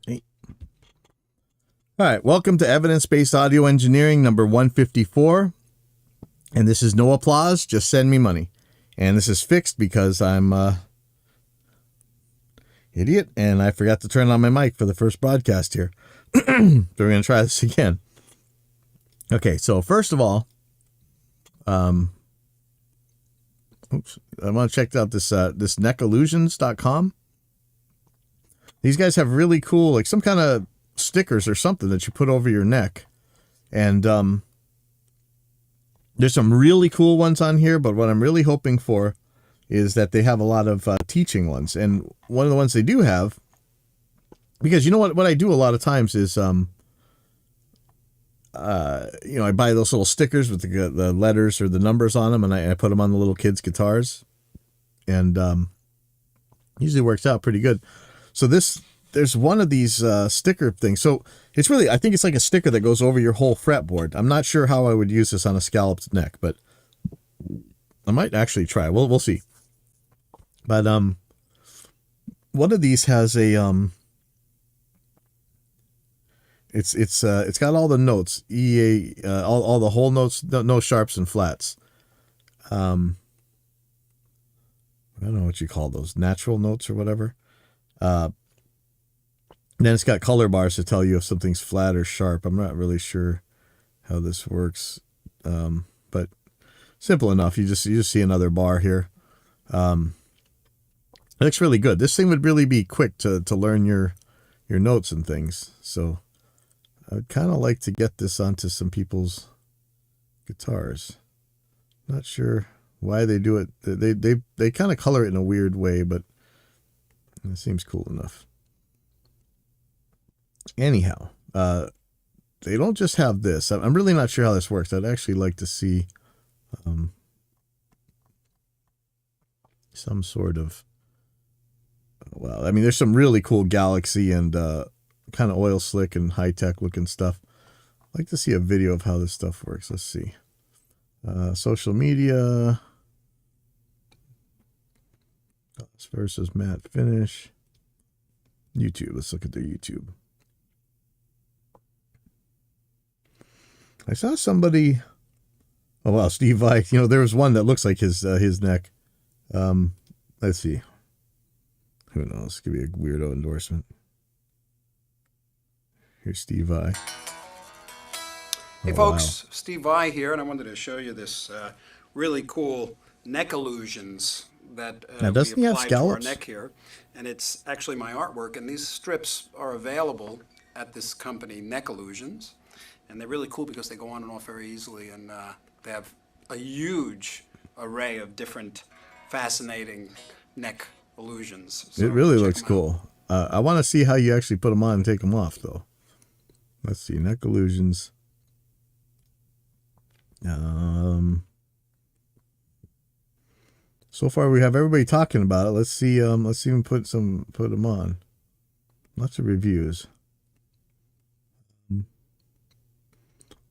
Hey. All right, welcome to Evidence-Based Audio Engineering number 154. And this is no applause, just send me money. And this is fixed because I'm idiot and I forgot to turn on my mic for the first broadcast here. So we're going to try this again. Okay, so first of all, I want to check out this neckillusions.com. These guys have really cool, like some kind of stickers or something that you put over your neck. And there's some really cool ones on here, but what I'm really hoping for is that they have a lot of teaching ones. And one of the ones they do have, because you know what I do a lot of times is, I buy those little stickers with the letters or the numbers on them, and I put them on the little kids' guitars, and usually works out pretty good. So there's one of these sticker things. So it's really, I think it's like a sticker that goes over your whole fretboard. I'm not sure how I would use this on a scalloped neck, but I might actually try. We'll see. But one of these has a it's got all the notes, all the whole notes, no sharps and flats. I don't know what you call those, natural notes or whatever. Then it's got color bars to tell you if something's flat or sharp. I'm not really sure how this works, but simple enough. You just see another bar here. It looks really good. This thing would really be quick to learn your notes and things. So I'd kind of like to get this onto some people's guitars. Not sure why they do it. They kind of color it in a weird way, but it seems cool enough. Anyhow, they don't just have this. I'm really not sure how this works. I'd actually like to see some sort of, well, I mean, there's some really cool Galaxy and kind of oil slick and high-tech looking stuff. I'd like to see a video of how this stuff works. Let's see. Social media. Versus matte finish. YouTube. Let's look at their YouTube. I saw somebody. Oh wow, Steve Vai. You know, there was one that looks like his neck. Let's see. Who knows? Could be a weirdo endorsement. Here's Steve Vai. Hey folks, wow. Steve Vai here, and I wanted to show you this really cool neck illusions that we applied to our neck here. And it's actually my artwork, and these strips are available at this company, Neck Illusions. And they're really cool because they go on and off very easily, and they have a huge array of different fascinating neck illusions. So it really looks cool. I want to see how you actually put them on and take them off, though. Let's see, Neck Illusions. So far we have everybody talking about it. Let's see. Let's see them put them on. Lots of reviews.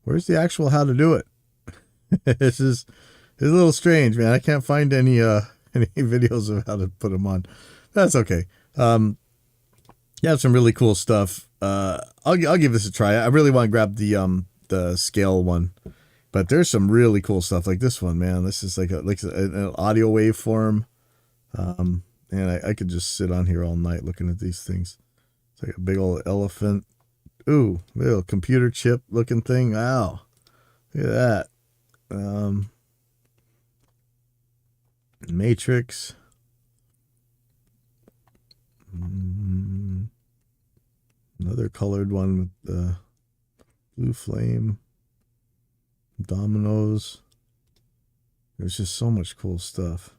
Where's the actual how to do it? It's a little strange, man. I can't find any videos of how to put them on. That's okay. Yeah, some really cool stuff. I'll give this a try. I really want to grab the scale one, but there's some really cool stuff like this one, man. This is like an audio waveform, and I could just sit on here all night looking at these things. It's like a big old elephant. Ooh, little computer chip looking thing. Wow, look at that. Matrix. Another colored one with the blue flame. Dominoes. There's just so much cool stuff.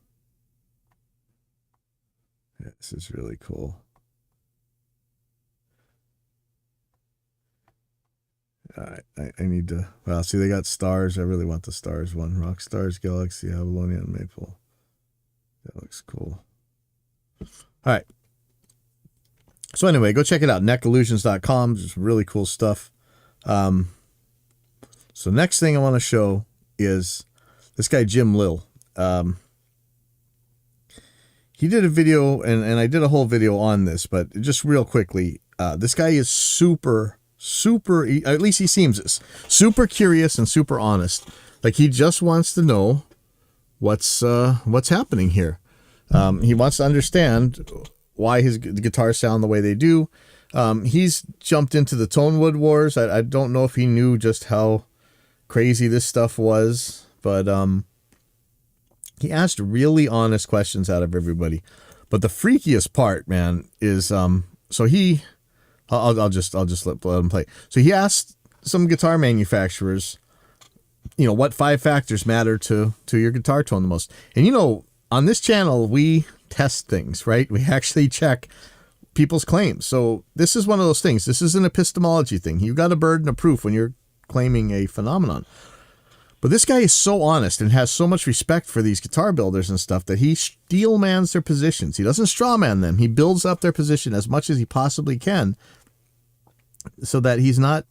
Yeah, this is really cool. I need to, well, see, they got stars. I really want the stars one. Rock Stars, Galaxy, Avalonian, and Maple. That looks cool. All right. So anyway, go check it out. Neckillusions.com. There's really cool stuff. So next thing I want to show is this guy, Jim Lill. he did a video, and I did a whole video on this, but just real quickly, this guy is super, at least he seems this, super curious and super honest. Like, he just wants to know what's happening here. He wants to understand why his guitars sound the way they do. He's jumped into the tone wood wars. I don't know if he knew just how crazy this stuff was, but he asked really honest questions out of everybody. But the freakiest part, man, is so he, I'll just let him play. So he asked some guitar manufacturers, you know, what 5 factors matter to your guitar tone the most. And you know, on this channel we test things, right? We actually check people's claims. So this is one of those things. This is an epistemology thing. You've got a burden of proof when you're claiming a phenomenon. But this guy is so honest and has so much respect for these guitar builders and stuff that he steelmans their positions. He doesn't strawman them. He builds up their position as much as he possibly can so that he's not,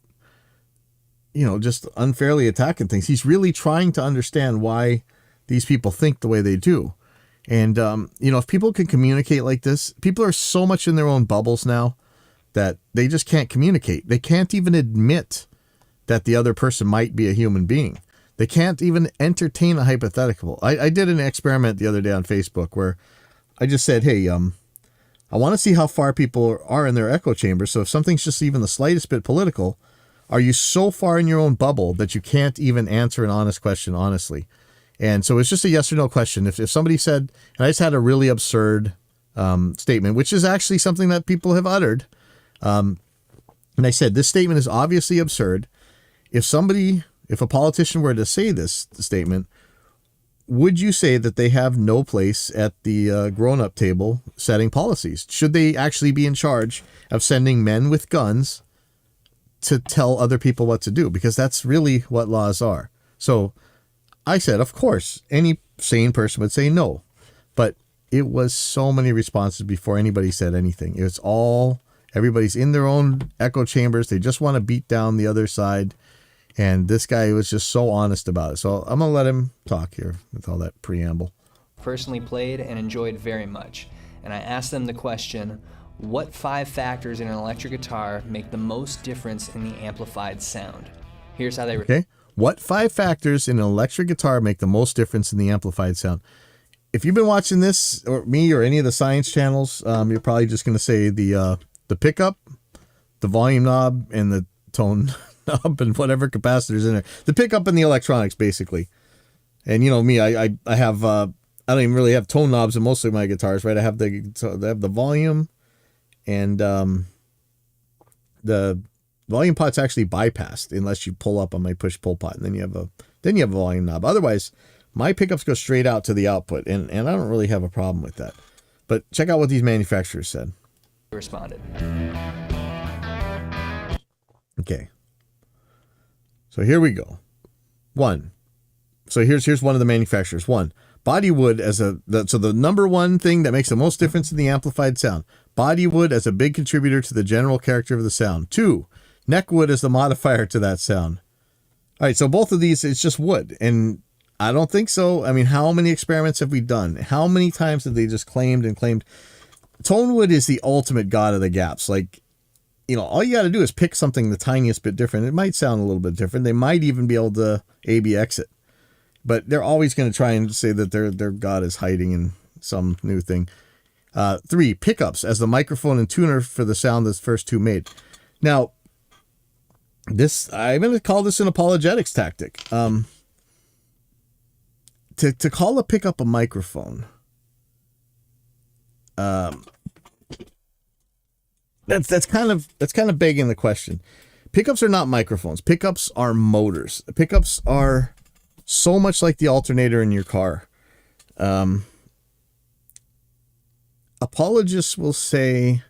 you know, just unfairly attacking things. He's really trying to understand why these people think the way they do. And, you know, if people can communicate like this, people are so much in their own bubbles now that they just can't communicate. They can't even admit that the other person might be a human being. They can't even entertain a hypothetical. I did an experiment the other day on Facebook where I just said, hey, I want to see how far people are in their echo chamber. So if something's just even the slightest bit political, are you so far in your own bubble that you can't even answer an honest question honestly? And so it's just a yes or no question. If somebody said, and I just had a really absurd statement, which is actually something that people have uttered. And I said, this statement is obviously absurd. If a politician were to say this statement, would you say that they have no place at the grown-up table setting policies? Should they actually be in charge of sending men with guns to tell other people what to do? Because that's really what laws are. So I said, of course, any sane person would say no. But it was so many responses before anybody said anything. It's all, everybody's in their own echo chambers. They just want to beat down the other side. And this guy was just so honest about it. So I'm going to let him talk here with all that preamble. Personally played and enjoyed very much. And I asked them the question, what 5 factors in an electric guitar make the most difference in the amplified sound? Here's how they were. Okay. What 5 factors in an electric guitar make the most difference in the amplified sound? If you've been watching this, or me, or any of the science channels, you're probably just going to say the pickup, the volume knob, and the tone knob, and whatever capacitors in there. The pickup and the electronics, basically. And you know me, I have I don't even really have tone knobs in most of my guitars, right? I have the volume, and the volume pot's actually bypassed unless you pull up on my push-pull pot, and then you have a volume knob. Otherwise, my pickups go straight out to the output, and I don't really have a problem with that. But check out what these manufacturers said. Responded. Okay. So here we go. So here's one of the manufacturers. 1, body wood so the number one thing that makes the most difference in the amplified sound. Body wood as a big contributor to the general character of the sound. 2, neck wood as the modifier to that sound. All right, so both of these, it's just wood. And I don't think so. I mean, how many experiments have we done? How many times have they just claimed? Tone wood is the ultimate god of the gaps. Like, you know, all you got to do is pick something the tiniest bit different. It might sound a little bit different. They might even be able to ABX it. But they're always going to try and say that their god is hiding in some new thing. 3, pickups as the microphone and tuner for the sound that's first 2 made. Now, I'm going to call this an apologetics tactic. To call a pickup a microphone, that's kind of begging the question. Pickups are not microphones. Pickups are motors. Pickups are so much like the alternator in your car. Apologists will say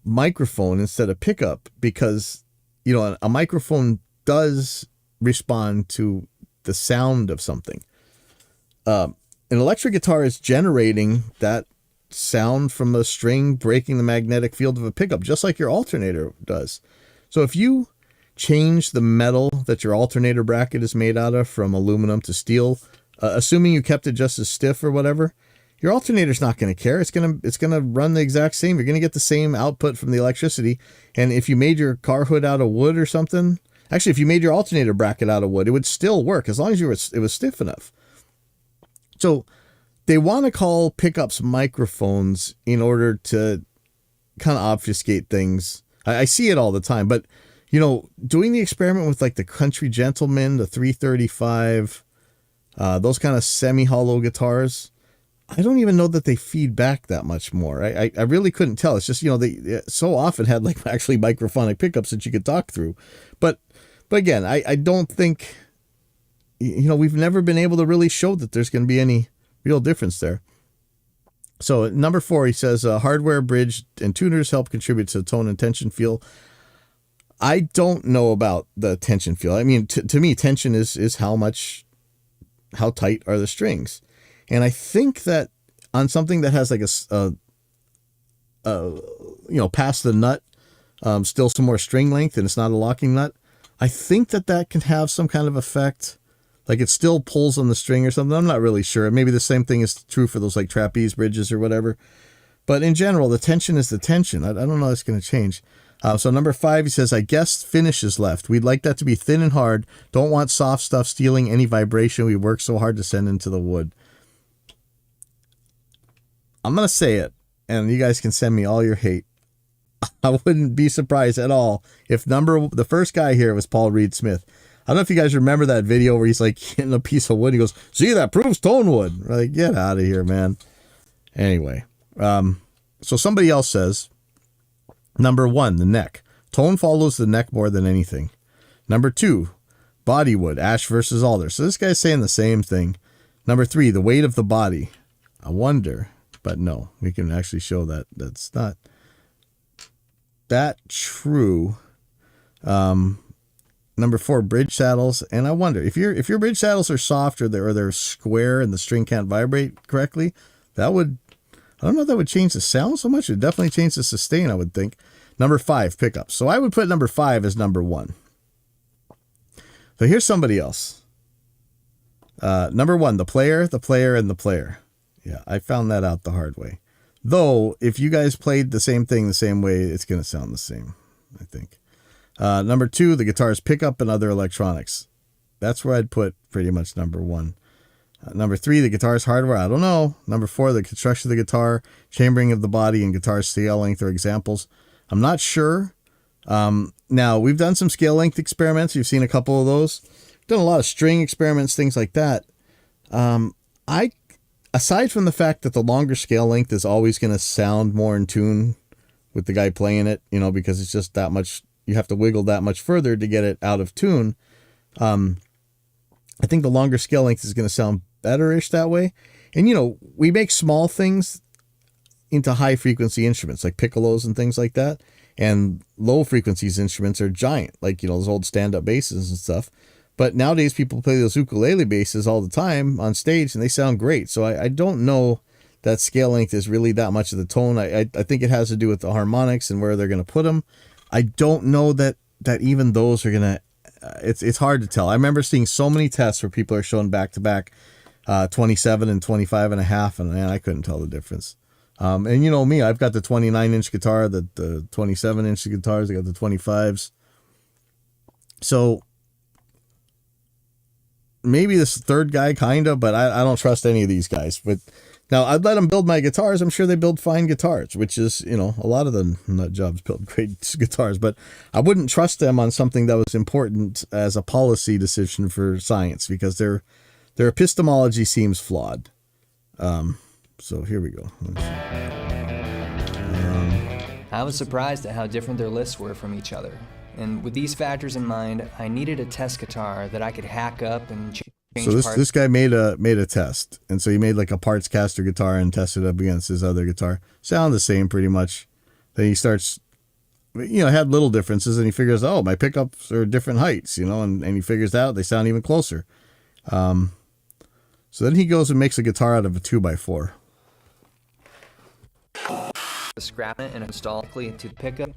microphone instead of pickup because, you know, a microphone does respond to the sound of something. An electric guitar is generating that sound from a string breaking the magnetic field of a pickup, just like your alternator does. So if you change the metal that your alternator bracket is made out of from aluminum to steel, assuming you kept it just as stiff or whatever, your alternator's not going to care. It's going to run the exact same. You're going to get the same output from the electricity. And if you made your car hood out of wood or something, actually, if you made your alternator bracket out of wood, it would still work as long as it was stiff enough. So they want to call pickups microphones in order to kind of obfuscate things. I see it all the time, but you know, doing the experiment with like the Country Gentleman, the 335, those kind of semi-hollow guitars, I don't even know that they feed back that much more. I really couldn't tell. It's just, you know, they so often had like actually microphonic pickups that you could talk through. But again, I don't think, you know, we've never been able to really show that there's going to be any real difference there. So number 4, he says, hardware, bridge, and tuners help contribute to the tone and tension feel. I don't know about the tension feel. I mean, to me, tension is how tight are the strings. And I think that on something that has like you know, past the nut, still some more string length and it's not a locking nut, I think that can have some kind of effect. Like it still pulls on the string or something. I'm not really sure. Maybe the same thing is true for those like trapeze bridges or whatever. But in general, the tension is the tension. I don't know if it's going to change. So number 5, he says, I guess finish is left. We'd like that to be thin and hard. Don't want soft stuff stealing any vibration we work so hard to send into the wood. I'm going to say it, and you guys can send me all your hate. I wouldn't be surprised at all if the first guy here was Paul Reed Smith. I don't know if you guys remember that video where he's like hitting a piece of wood. He goes, see, that proves tone wood. We're like, get out of here, man. Anyway, so somebody else says, number 1, the neck. Tone follows the neck more than anything. Number 2, body wood, ash versus alder. So this guy's saying the same thing. Number 3, the weight of the body. I wonder, but no, we can actually show that that's not that true. Number 4, bridge saddles. And I wonder if your bridge saddles are soft or they're square and the string can't vibrate correctly, I don't know if that would change the sound so much. It would definitely change the sustain, I would think. Number 5, pickups. So I would put number 5 as number 1. So here's somebody else. Number 1, the player, and the player. Yeah, I found that out the hard way. Though, if you guys played the same thing the same way, it's going to sound the same, I think. Number 2, the guitar's pickup and other electronics. That's where I'd put pretty much number 1. Number 3, the guitar's hardware. I don't know. Number 4, the construction of the guitar, chambering of the body, and guitar scale length are examples. I'm not sure. Now, we've done some scale length experiments. You've seen a couple of those. We've done a lot of string experiments, things like that. Aside from the fact that the longer scale length is always going to sound more in tune with the guy playing it, you know, because it's just that much, you have to wiggle that much further to get it out of tune. I think the longer scale length is going to sound better-ish that way. And, you know, we make small things into high-frequency instruments, like piccolos and things like that. And low-frequencies instruments are giant, like, you know, those old stand-up basses and stuff. But nowadays, people play those ukulele basses all the time on stage, and they sound great. So I don't know that scale length is really that much of the tone. I think it has to do with the harmonics and where they're going to put them. I don't know that even those are going to... It's hard to tell. I remember seeing so many tests where people are showing back-to-back 27 and 25 and a half, and man, I couldn't tell the difference. And you know me, I've got the 29-inch guitar, the 27-inch guitars, I got the 25s. So maybe this third guy kind of, but I don't trust any of these guys. But now I'd let them build my guitars. I'm sure they build fine guitars, which is, you know, a lot of the nut jobs build great guitars, but I wouldn't trust them on something that was important as a policy decision for science, because their epistemology seems flawed. So here we go. I was surprised at how different their lists were from each other. And with these factors in mind, I needed a test guitar that I could hack up and change parts. This guy made a test, and so he made like a parts caster guitar and tested it up against his other guitar. Sound the same pretty much. Then he starts, you know, had little differences, and he figures, oh, my pickups are different heights, you know, and he figures out they sound even closer. So then he goes and makes a guitar out of a 2x4. Scrap it and install it to the pickup.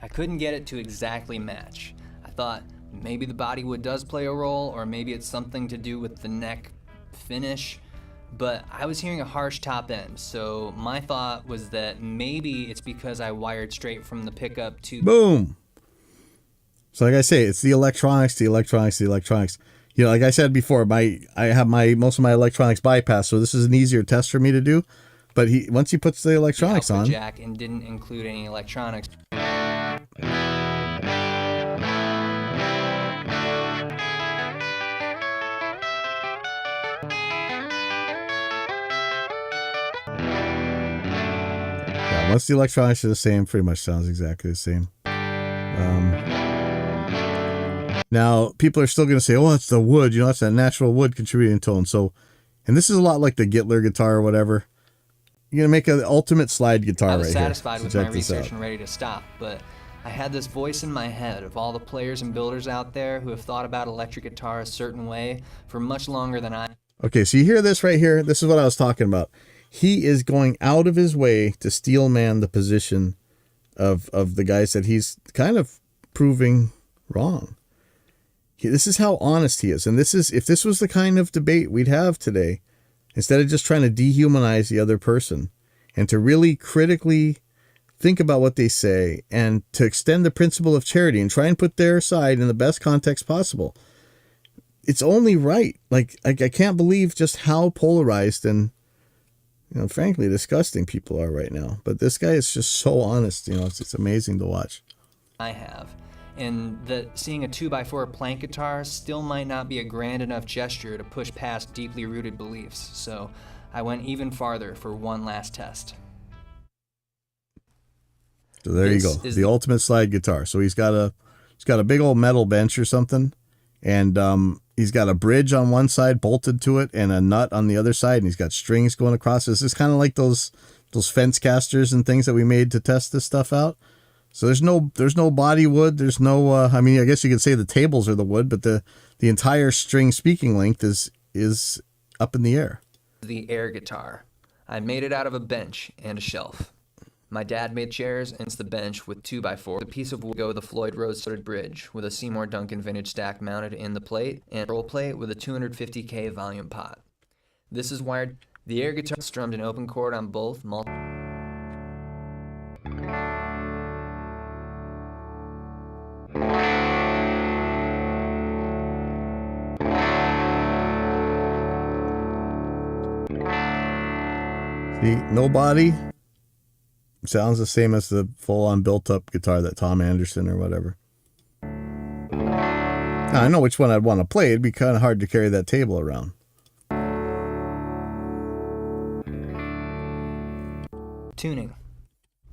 I couldn't get it to exactly match. thought maybe the bodywood does play a role, or maybe it's something to do with the neck finish, but I was hearing a harsh top end, so my thought was that maybe it's because I wired straight from the pickup to... Boom! So like I say, it's the electronics. You know, like I said before, I have most of my electronics bypassed, so this is an easier test for me to do. But once he puts the electronics on... jack and didn't include any electronics. Once the electronics are the same, pretty much sounds exactly the same. Now, people are still going to say, oh, it's the wood. You know, it's that natural wood contributing tone. So, and this is a lot like the Gittler guitar or whatever. You're going to make an ultimate slide guitar right here. I was satisfied with my research and ready to stop, but I had this voice in my head of all the players and builders out there who have thought about electric guitar a certain way for much longer than I... Okay, so you hear this right here? This is what I was talking about. He is going out of his way to steel man the position of the guys that he's kind of proving wrong. This is how honest he is. And this is, if this was the kind of debate we'd have today, instead of just trying to dehumanize the other person and to really critically think about what they say and to extend the principle of charity and try and put their side in the best context possible, it's only right. Like, I can't believe just how polarized and, you know, frankly, disgusting people are right now. But this guy is just so honest. You know, it's amazing to watch. I have. And that seeing a 2x4 plank guitar still might not be a grand enough gesture to push past deeply rooted beliefs. So I went even farther for one last test. So there you go. The ultimate slide guitar. So he's got a big old metal bench or something. And he's got a bridge on one side bolted to it and a nut on the other side, and he's got strings going across. This is kind of like those fence casters and things that we made to test this stuff out. So there's no body wood. There's no I mean, I guess you could say the tables are the wood, but the entire string speaking length is up in the air. The air guitar. I made it out of a bench and a shelf. My dad made chairs, and it's the bench with 2x4. The piece of wood go the Floyd Rose-studded bridge with a Seymour Duncan vintage stack mounted in the plate and roll plate with a 250K volume pot. This is wired. The air guitar strummed an open chord on both See, no body. Sounds the same as the full-on built-up guitar that Tom Anderson or whatever. Now, I know which one I'd want to play. It'd be kind of hard to carry that table around. tuning.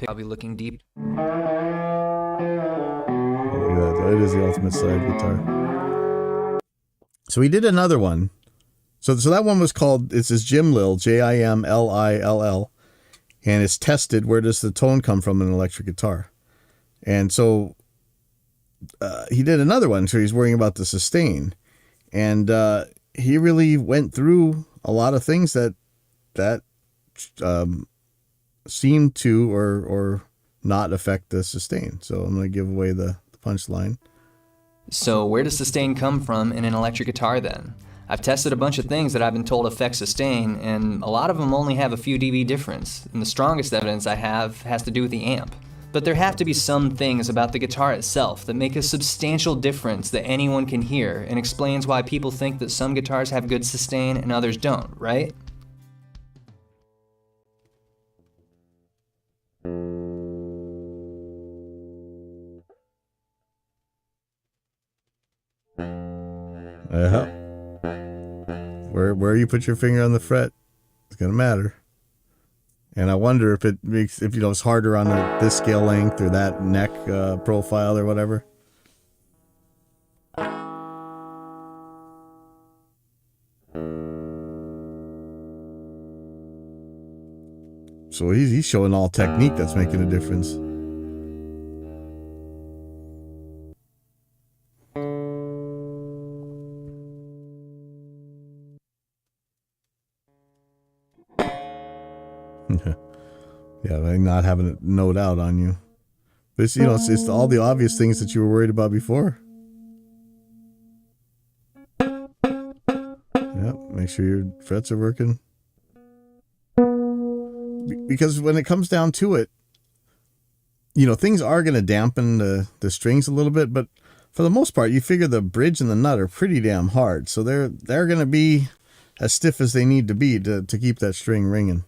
I'll be looking deep. Look at that. It is the ultimate slide guitar. So we did another one. So that one was called, it says Jim Lill, Jimlill, and it's tested, where does the tone come from in an electric guitar? And so he did another one, so he's worrying about the sustain. And he really went through a lot of things that seem to or not affect the sustain. So I'm going to give away the punchline. So where does sustain come from in an electric guitar then? I've tested a bunch of things that I've been told affect sustain, and a lot of them only have a few dB difference. And the strongest evidence I have has to do with the amp. But there have to be some things about the guitar itself that make a substantial difference that anyone can hear, and explains why people think that some guitars have good sustain and others don't, right? Where you put your finger on the fret, it's gonna matter. And I wonder if it makes, if it's harder on this scale length or that neck profile or whatever. So he's showing all technique that's making a difference. Yeah, like not having it note out on you. But it's, it's all the obvious things that you were worried about before. Make sure your frets are working. Because when it comes down to it, things are going to dampen the strings a little bit, but for the most part, you figure the bridge and the nut are pretty damn hard. So they're going to be as stiff as they need to be to keep that string ringing.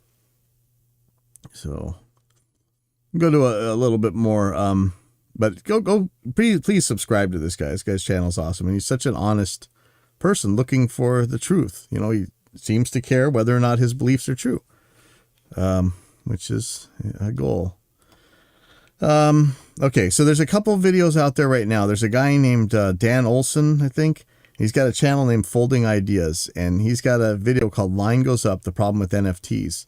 So go to a little bit more, but please subscribe to this guy. This guy's channel is awesome. And he's such an honest person looking for the truth. He seems to care whether or not his beliefs are true, which is a goal. Okay, so there's a couple videos out there right now. There's a guy named Dan Olson, I think. He's got a channel named Folding Ideas, and he's got a video called Line Goes Up, the Problem with NFTs.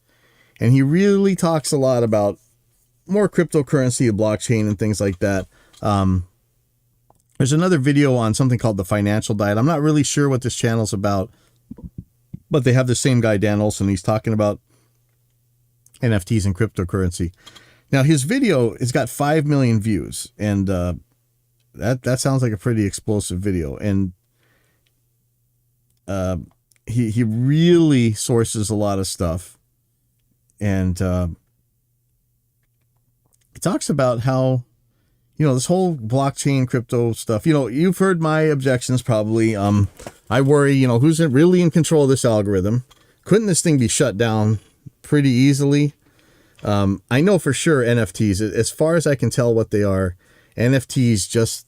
And he really talks a lot about more cryptocurrency, the blockchain, and things like that. There's another video on something called The Financial Diet. I'm not really sure what this channel's about, but they have the same guy, Dan Olson. He's talking about NFTs and cryptocurrency. Now, his video has got 5 million views, and that sounds like a pretty explosive video. And he really sources a lot of stuff, and he talks about how, this whole blockchain crypto stuff. You've heard my objections probably. I worry, who's really in control of this algorithm? Couldn't this thing be shut down pretty easily? I know for sure NFTs, as far as I can tell what they are, NFTs just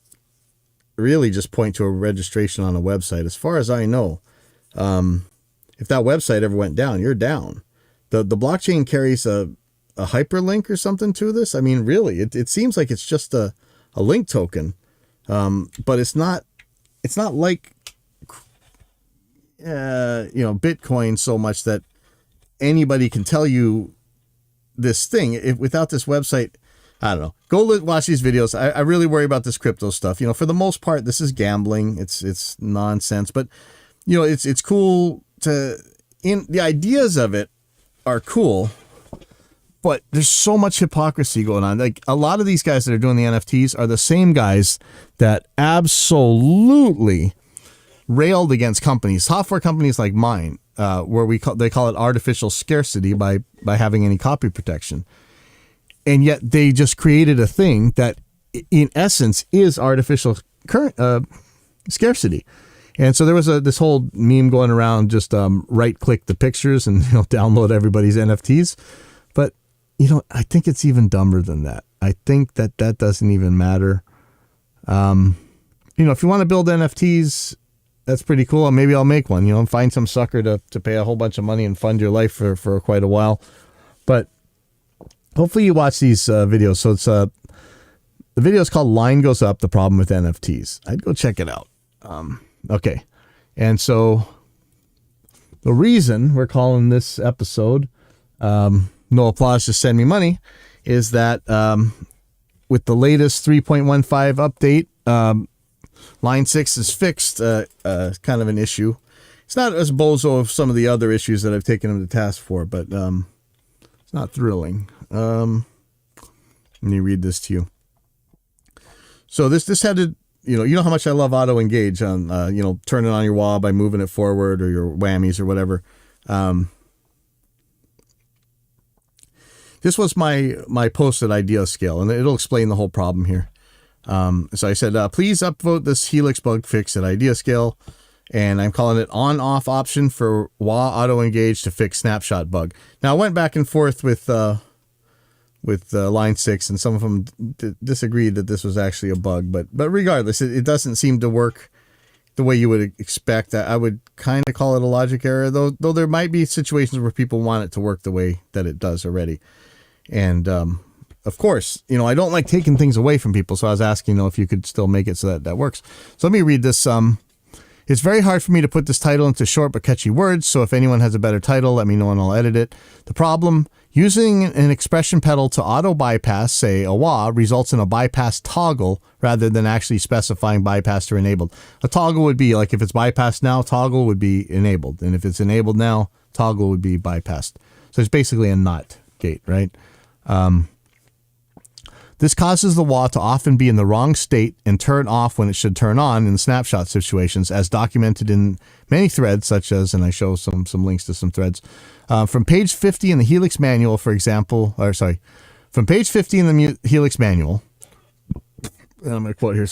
point to a registration on a website. As far as I know, if that website ever went down, you're down. The blockchain carries a hyperlink or something to this. I mean, really, it seems like it's just a link token, but it's not like Bitcoin so much that anybody can tell you this thing. Without this website, I don't know. Go watch these videos. I really worry about this crypto stuff. For the most part, this is gambling. It's nonsense, but it's cool the ideas of it are cool, but there's so much hypocrisy going on. Like, a lot of these guys that are doing the NFTs are the same guys that absolutely railed against companies, software companies like mine, where they call it artificial scarcity by having any copy protection. And yet they just created a thing that in essence is artificial scarcity. And so there was this whole meme going around, just right click the pictures and download everybody's NFTs. But I think it's even dumber than that. I think that doesn't even matter. If you want to build NFTs, that's pretty cool. Maybe I'll make one, find some sucker to pay a whole bunch of money and fund your life for quite a while. But hopefully you watch these videos. So it's the video is called Line Goes Up, the Problem with NFTs. I'd go check it out. Okay. And so the reason we're calling this episode, No Applause, Just Send Me Money, is that with the latest 3.15 update, Line 6 is fixed, kind of an issue. It's not as bozo of some of the other issues that I've taken him to task for, but it's not thrilling. Let me read this to you. So this had to, you know how much I love auto engage on, turning on your wah by moving it forward, or your whammies or whatever. This was my posted idea scale, and it'll explain the whole problem here. So I said, please upvote this Helix bug fix at idea scale, and I'm calling it on-off option for wah auto engage to fix snapshot bug. Now I went back and forth with line 6, and some of them disagreed that this was actually a bug, but regardless, it doesn't seem to work the way you would expect. I would kind of call it a logic error, though there might be situations where people want it to work the way that it does already. And of course, I don't like taking things away from people, so I was asking, if you could still make it so that works. So let me read this. It's very hard for me to put this title into short but catchy words, so if anyone has a better title, let me know and I'll edit it. The problem: using an expression pedal to auto bypass, say a wah, results in a bypass toggle rather than actually specifying bypassed or enabled. A toggle would be like, if it's bypassed now, toggle would be enabled. And if it's enabled now, toggle would be bypassed. So it's basically a NOT gate, right? This causes the wah to often be in the wrong state and turn off when it should turn on in snapshot situations, as documented in many threads, such as, and I show some links to some threads, from page 50 in the Helix manual, for example, from page 50 in the Helix manual, and I'm going to quote here,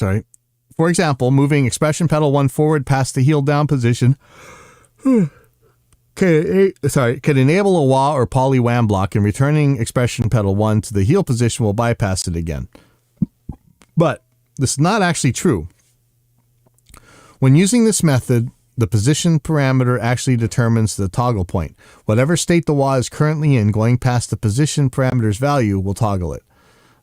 for example, moving expression pedal 1 forward past the heel down position can enable a wah or poly wham block, and returning expression pedal 1 to the heel position will bypass it again. But this is not actually true. When using this method, the position parameter actually determines the toggle point. Whatever state the wah is currently in, going past the position parameter's value will toggle it.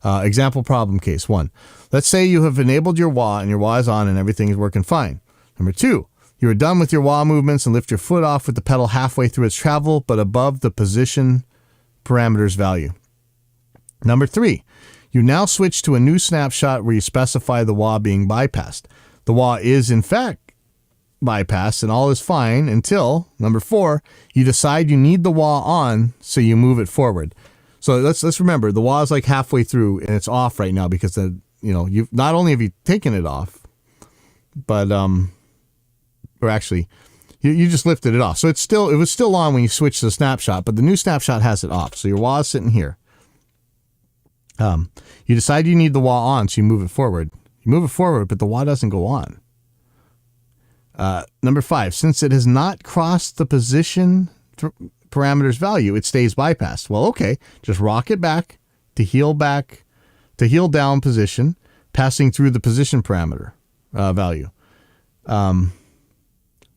Example problem case 1. Let's say you have enabled your wah and your wah is on and everything is working fine. Number 2. You are done with your wah movements and lift your foot off with the pedal halfway through its travel, but above the position parameter's value. Number 3, you now switch to a new snapshot where you specify the wah being bypassed. The wah is in fact bypassed and all is fine until, number 4, you decide you need the wah on, so you move it forward. So let's remember, the wah is like halfway through and it's off right now because you've not only have you taken it off, but or actually, you just lifted it off. So it was still on when you switched to the snapshot, but the new snapshot has it off. So your wah is sitting here. You decide you need the wah on, so you move it forward. You move it forward, but the wah doesn't go on. Number 5, since it has not crossed the position parameter's value, it stays bypassed. Well, okay, just rock it back to heel down position, passing through the position parameter value.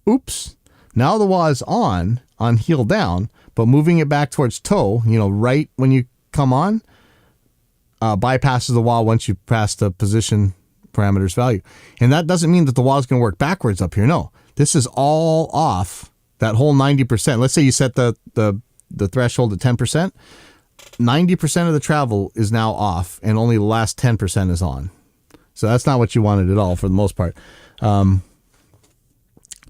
Oops, now the wah is on heel down, but moving it back towards toe, right when you come on, bypasses the wah once you pass the position parameters value. And that doesn't mean that the wah is going to work backwards up here. No, this is all off, that whole 90%. Let's say you set the threshold at 10%. 90% of the travel is now off, and only the last 10% is on. So that's not what you wanted at all for the most part.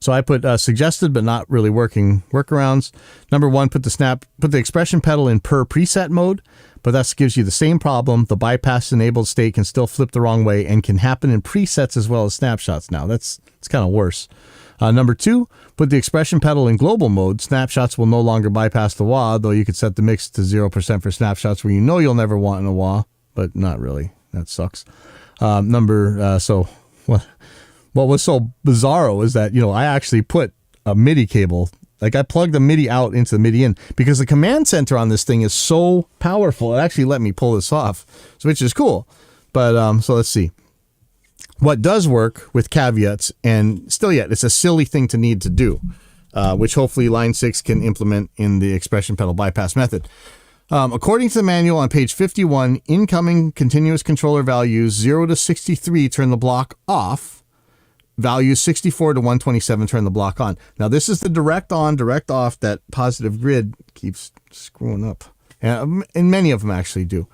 So I put suggested but not really working workarounds. Number 1, put the expression pedal in per preset mode, but that gives you the same problem. The bypass enabled state can still flip the wrong way and can happen in presets as well as snapshots now. It's kind of worse. Number 2, put the expression pedal in global mode. Snapshots will no longer bypass the wah, though you could set the mix to 0% for snapshots where you'll never want in a wah, but not really. That sucks. What was so bizarro is that, I actually put a MIDI cable, like I plugged the MIDI out into the MIDI in, because the command center on this thing is so powerful. It actually let me pull this off, which is cool. But so let's see. What does work with caveats, and still yet, it's a silly thing to need to do, which hopefully Line 6 can implement in the expression pedal bypass method. According to the manual on page 51, incoming continuous controller values 0 to 63 turn the block off. Values 64 to 127 turn the block on. Now this is the direct on, direct off that positive grid keeps screwing up. And many of them actually do.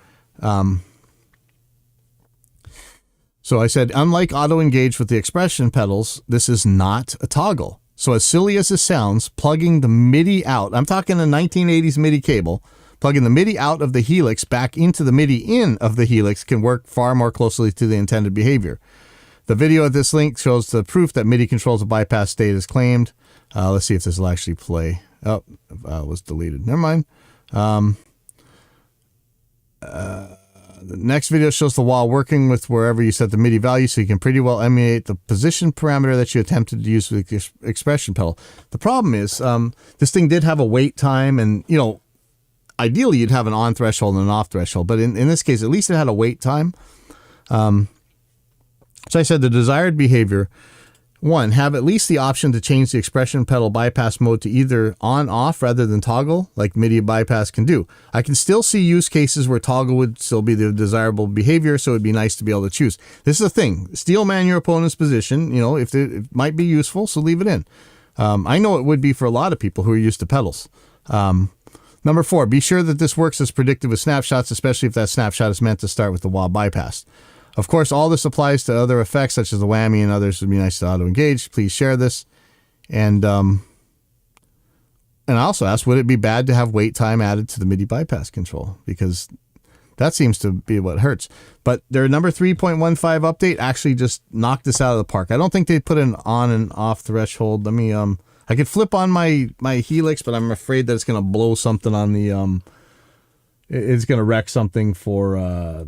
So I said, unlike auto engage with the expression pedals, this is not a toggle. So as silly as this sounds, plugging the MIDI out, I'm talking a 1980s MIDI cable, plugging the MIDI out of the Helix back into the MIDI in of the Helix can work far more closely to the intended behavior. The video at this link shows the proof that MIDI controls a bypass state as claimed. Let's see if this will actually play. Oh, it was deleted. Never mind. The next video shows the wah working with wherever you set the MIDI value, so you can pretty well emulate the position parameter that you attempted to use with the expression pedal. The problem is, this thing did have a wait time, and, ideally you'd have an on threshold and an off threshold, but in this case, at least it had a wait time. So I said the desired behavior, 1, have at least the option to change the expression pedal bypass mode to either on off rather than toggle, like MIDI bypass can do. I can still see use cases where toggle would still be the desirable behavior, so it'd be nice to be able to choose. This is the thing. Steel man your opponent's position, if it might be useful, so leave it in. I know it would be for a lot of people who are used to pedals. Number 4, be sure that this works as predicted with snapshots, especially if that snapshot is meant to start with the wah bypass. Of course, all this applies to other effects such as the whammy and others. Would be nice to auto-engage. Please share this. And I also asked, would it be bad to have wait time added to the MIDI bypass control? Because That seems to be what hurts. But their number 3.15 update actually just knocked this out of the park. I don't think they put an on and off threshold. Let me I could flip on my Helix, but I'm afraid that it's going to blow something on the it's going to wreck something for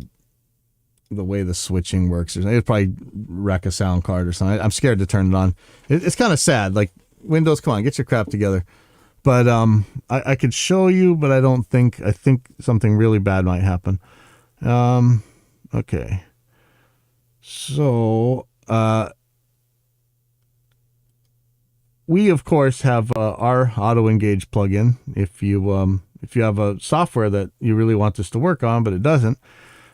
the way the switching works. It'll probably wreck a sound card or something. I'm scared to turn it on. It's kind of sad. Like, Windows, come on, get your crap together. But I could show you, but I think something really bad might happen. Okay. So we of course have our auto engage plugin. If you have a software that you really want this to work on, but it doesn't,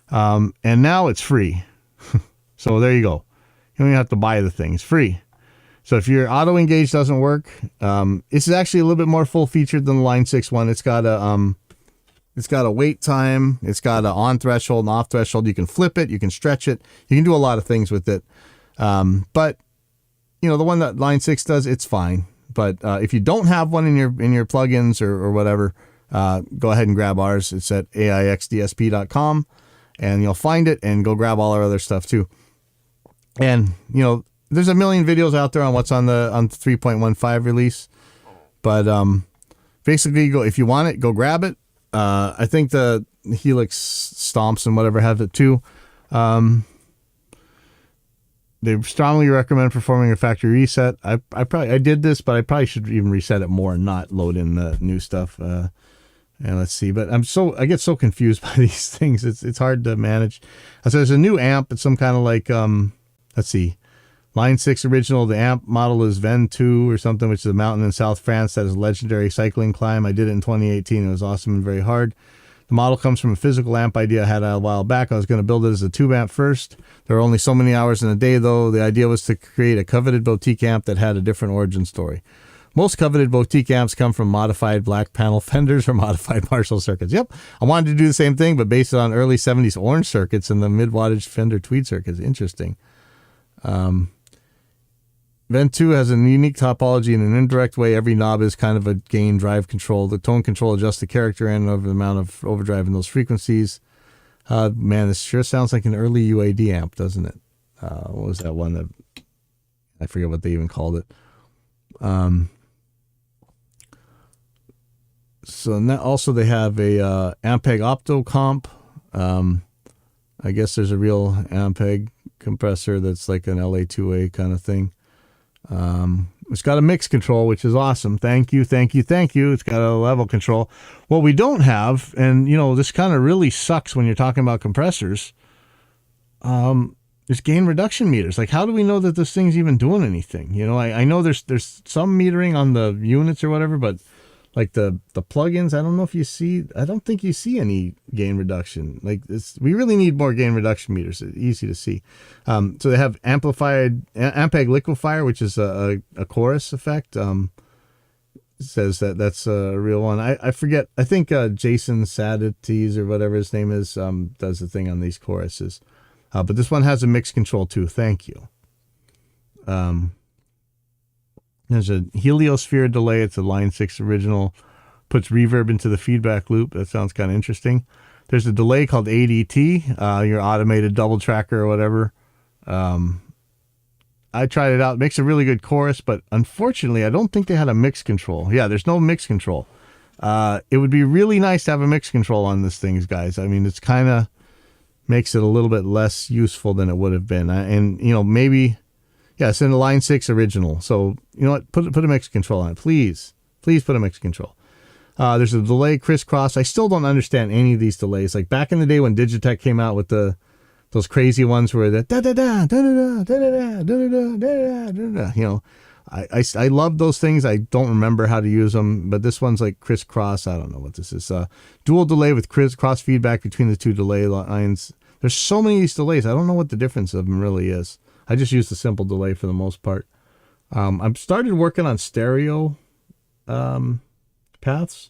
and now it's free. So there you go. You don't even have to buy the thing. It's free. So if your auto engage doesn't work, this is actually a little bit more full featured than the Line 6 one. It's got a wait time. It's got an on threshold and off threshold. You can flip it. You can stretch it. You can do a lot of things with it. But the one that Line 6 does, it's fine. But if you don't have one in your plugins or whatever, go ahead and grab ours. It's at AIXDSP.com, and you'll find it, and go grab all our other stuff too. And there's a million videos out there on what's on the 3.15 release, but basically, if you want it, go grab it. I think the Helix Stomps and whatever have it too. They strongly recommend performing a factory reset. I did this, but I probably should even reset it more and not load in the new stuff. And let's see, but I get so confused by these things. It's hard to manage. So there's a new amp. It's some kind of like let's see. Line 6 original, the amp model is Ven 2 or something, which is a mountain in South France that is a legendary cycling climb. I did it in 2018. It was awesome and very hard. The model comes from a physical amp idea I had a while back. I was going to build it as a tube amp first. There are only so many hours in a day, though. The idea was to create a coveted boutique amp that had a different origin story. Most coveted boutique amps come from modified black panel fenders or modified Marshall circuits. Yep, I wanted to do the same thing, but based on early 70s orange circuits and the mid-wattage Fender tweed circuits. Interesting. Ven 2 has a unique topology in an indirect way. Every knob is kind of a gain drive control. The tone control adjusts the character and over the amount of overdrive in those frequencies. Man, this sure sounds like an early UAD amp, doesn't it? What was that one that I forget what they even called it? So now also they have a Ampeg Opto comp. I guess there's a real Ampeg compressor that's like an LA2A kind of thing. It's got a mix control, which is awesome. Thank you. It's got a level control. What we don't have, and this kind of really sucks when you're talking about compressors, is gain reduction meters. Like, how do we know that this thing's even doing anything? I know there's some metering on the units or whatever, but like the plugins, I don't think you see any gain reduction. Like we really need more gain reduction meters. It's easy to see. So they have amplified Ampeg liquefier, which is a chorus effect. Says that's a real one. I forget. I think Jason Sadites or whatever his name is does the thing on these choruses. But this one has a mix control too. Thank you. There's a Heliosphere Delay. It's a Line 6 original. Puts reverb into the feedback loop. That sounds kind of interesting. There's a delay called ADT, your automated double tracker or whatever. I tried it out. It makes a really good chorus, but unfortunately, I don't think they had a mix control. Yeah, there's no mix control. It would be really nice to have a mix control on this thing, guys. I mean, it's kind of makes it a little bit less useful than it would have been. And, maybe... Yeah, it's in the Line 6 original. So, you know what? Put a mix control on it. Please put a mix control. There's a delay crisscross. I still don't understand any of these delays. Like back in the day when Digitech came out with those crazy ones where the da-da-da, da-da-da, da-da-da, da-da-da, da-da-da. I love those things. I don't remember how to use them, but this one's like crisscross. I don't know what this is. Dual delay with crisscross feedback between the two delay lines. There's so many of these delays. I don't know what the difference of them really is. I just use the simple delay for the most part. I've started working on stereo paths,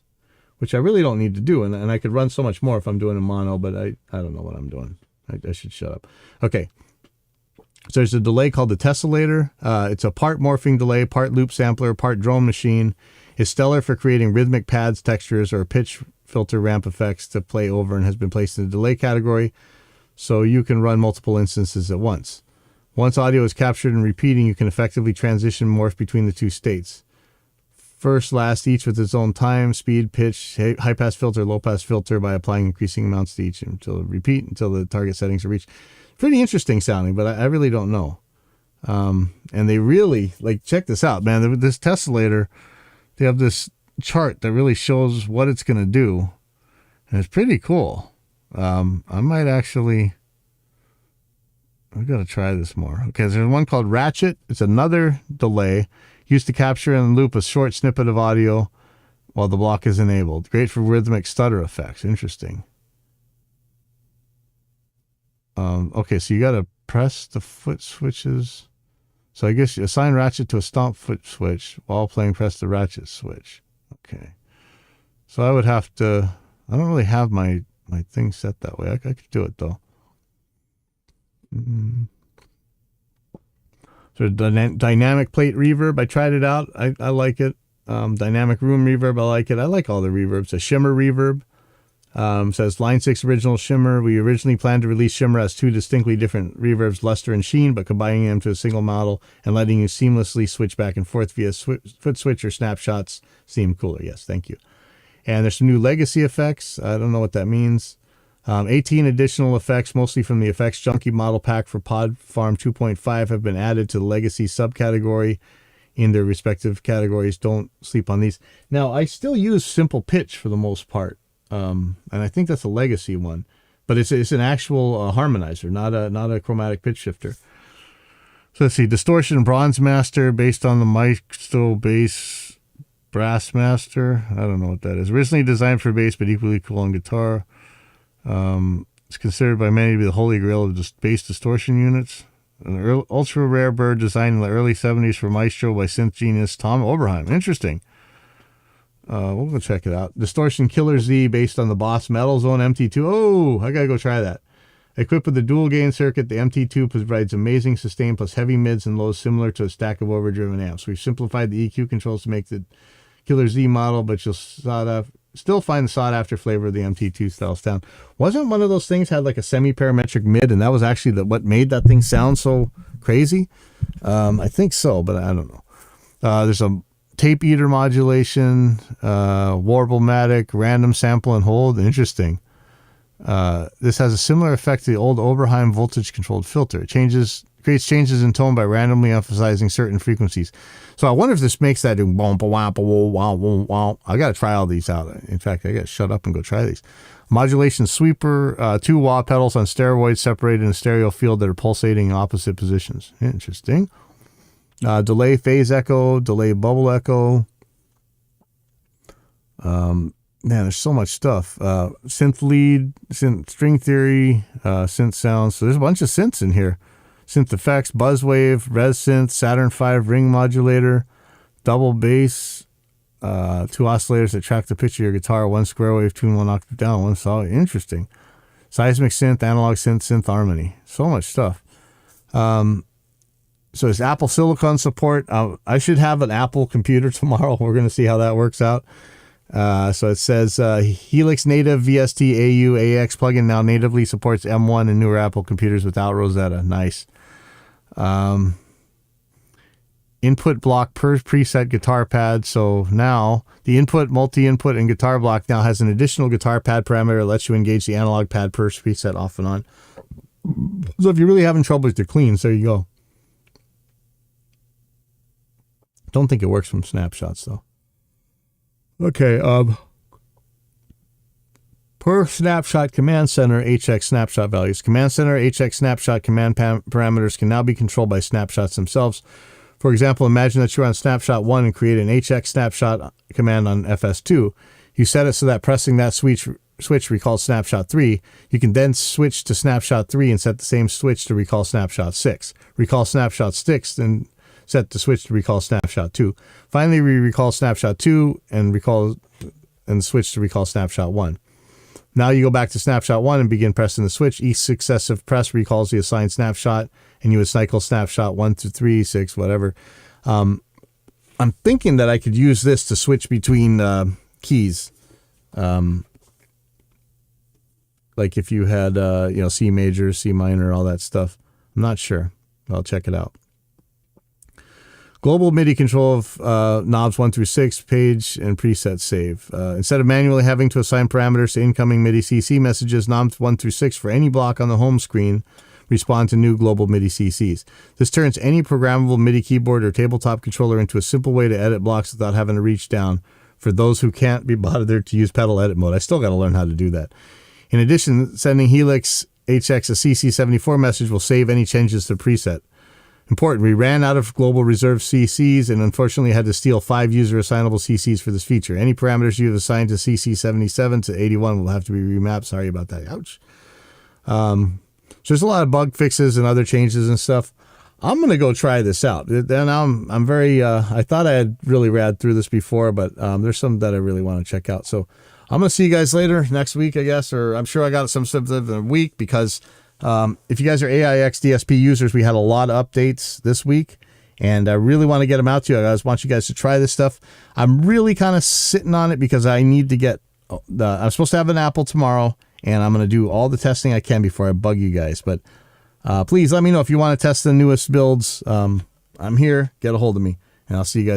which I really don't need to do. And I could run so much more if I'm doing a mono, but I don't know what I'm doing. I should shut up. Okay. So there's a delay called the Tessellator. It's a part morphing delay, part loop sampler, part drone machine. is stellar for creating rhythmic pads, textures, or pitch filter ramp effects to play over, and has been placed in the delay category, so you can run multiple instances at once. Once audio is captured and repeating, you can effectively transition morph between the two states. First, last, each with its own time, speed, pitch, high pass filter, low pass filter, by applying increasing amounts to each until the target settings are reached. Pretty interesting sounding, but I really don't know. And they really, like, check this out, man. This Tessellator, they have this chart that really shows what it's going to do. And it's pretty cool. I might actually, I've got to try this more. Okay, there's one called Ratchet. It's another delay used to capture and loop a short snippet of audio while the block is enabled. Great for rhythmic stutter effects. Interesting. Okay, so you got to press the foot switches. So I guess you assign ratchet to a stomp foot switch while playing press the ratchet switch. Okay. So I would have to, I don't really have my thing set that way. I could do it though. So dynamic plate reverb, I tried it out. I like it. Dynamic room reverb, I like it. I like all the reverbs. A Shimmer Reverb. Says Line 6 original Shimmer. We originally planned to release Shimmer as two distinctly different reverbs, luster and sheen, but combining them to a single model and letting you seamlessly switch back and forth via foot switch or snapshots seemed cooler. Yes, thank you. And there's some new legacy effects. I don't know what that means. 18 additional effects, mostly from the Effects Junkie model pack for Pod Farm 2.5, have been added to the legacy subcategory in their respective categories. Don't sleep on these. Now, I still use simple pitch for the most part. And I think that's a legacy one, but it's an actual harmonizer, not a chromatic pitch shifter. So let's see, Distortion Bronze Master based on the Maestro Bass Brass Master. I don't know what that is. Originally designed for bass, but equally cool on guitar. It's considered by many to be the holy grail of bass distortion units. An ultra rare bird designed in the early 70s for Maestro by synth genius Tom Oberheim. Interesting. We'll go check it out. Distortion Killer Z based on the Boss Metal Zone MT2. Oh, I gotta go try that. Equipped with a dual gain circuit, the MT2 provides amazing sustain plus heavy mids and lows similar to a stack of overdriven amps. We've simplified the EQ controls to make the Killer Z model, but you'll still find the sought after flavor of the MT2 style sound. Wasn't one of those things had like a semi-parametric mid, and that was actually what made that thing sound so crazy? I think so, but I don't know. There's a tape eater modulation, Warblematic, random sample and hold. Interesting. This has a similar effect to the old Oberheim voltage controlled filter. It creates changes in tone by randomly emphasizing certain frequencies. So I wonder if this makes that do boom, wow, wow, wow. I got to try all these out. In fact, I got to shut up and go try these. Modulation Sweeper, 2 wah pedals on steroids separated in a stereo field that are pulsating in opposite positions. Interesting. Delay phase echo, delay bubble echo. Man, there's so much stuff. Synth lead, synth string theory, synth sounds. So there's a bunch of synths in here. Synth effects, Buzzwave, Res Synth, Saturn V ring modulator, double bass, 2 oscillators that track the pitch of your guitar, 1 square wave, tune 1 octave down, 1 solid. Interesting. Seismic synth, analog synth, synth harmony. So much stuff. So it's Apple Silicon support. I should have an Apple computer tomorrow. We're going to see how that works out. So it says Helix native VST AU AX plugin now natively supports M1 and newer Apple computers without Rosetta. Nice. Input block per preset guitar pad. So now the input, multi-input, and guitar block now has an additional guitar pad parameter that lets you engage the analog pad per preset off and on. So if you're really having trouble with your cleans, there you go. Don't think it works from snapshots though. Okay, per snapshot command center HX snapshot values. Command center HX snapshot command parameters can now be controlled by snapshots themselves. For example, imagine that you're on snapshot 1 and create an HX snapshot command on FS2. You set it so that pressing that switch recalls snapshot 3. You can then switch to snapshot 3 and set the same switch to recall snapshot 6. Recall snapshot 6 and set the switch to recall snapshot 2. Finally, we recall snapshot 2 and switch to recall snapshot 1. Now you go back to snapshot 1 and begin pressing the switch. Each successive press recalls the assigned snapshot, and you would cycle snapshot 1 to 3, 6, whatever. I'm thinking that I could use this to switch between keys. Like if you had, C major, C minor, all that stuff. I'm not sure. I'll check it out. Global MIDI control of knobs 1 through 6, page and preset save. Instead of manually having to assign parameters to incoming MIDI CC messages, knobs 1 through 6 for any block on the home screen respond to new global MIDI CCs. This turns any programmable MIDI keyboard or tabletop controller into a simple way to edit blocks without having to reach down for those who can't be bothered to use pedal edit mode. I still got to learn how to do that. In addition, sending Helix HX a CC74 message will save any changes to preset. Important, we ran out of global reserve CCs and unfortunately had to steal 5 user assignable CCs for this feature. Any parameters you have assigned to CC77 to 81 will have to be remapped. Sorry about that. Ouch. So there's a lot of bug fixes and other changes and stuff. I'm going to go try this out. Then I'm very, I thought I had really read through this before, but there's some that I really want to check out. So I'm going to see you guys later next week, I guess, or I'm sure I got some stuff in a week because if you guys are AIX DSP users, we had a lot of updates this week and I really want to get them out to you. I guys want you guys to try this stuff. I'm really kind of sitting on it because I need to get, I'm supposed to have an Apple tomorrow and I'm going to do all the testing I can before I bug you guys. But please let me know if you want to test the newest builds. I'm here. Get a hold of me and I'll see you guys.